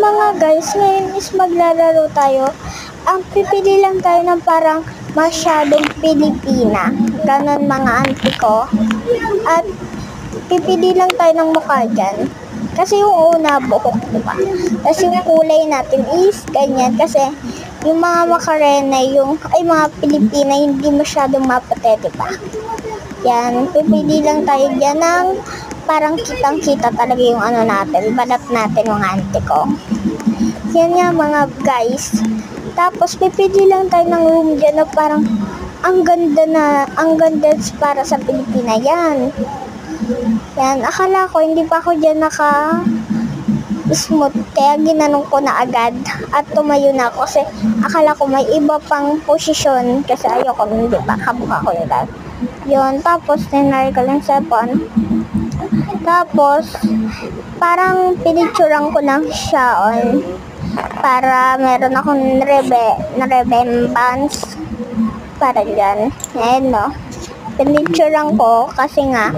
mga guys, ngayon is maglalaro tayo. Ang pipili lang tayo ng parang masyadong Pilipina. Ganon mga auntie ko. At pipili lang tayo ng mukha dyan. Kasi yung una, buhok, diba? Tapos yung kulay natin is ganyan. Kasi yung mga Macarena, mga Pilipina, hindi masyadong maputi, diba? Yan, pipili lang tayo dyan ng parang kitang-kita talaga yung ano natin, balat natin mga auntie ko. Yan nga mga guys. Tapos pipili lang tayo ng room dyan na parang ang ganda para sa Pilipina yan. Yan, akala ko hindi pa ako dyan smooth, kaya ginanong ko na agad at tumayo na ako kasi akala ko may iba pang posisyon kasi ayoko nun, di ba, kabuka ko nila. Yun, tapos tinry ko lang sa phone. Tapos parang pinicturean ko lang siya on para meron akong remembrance para dyan. Ayan no, pinicturean ko kasi nga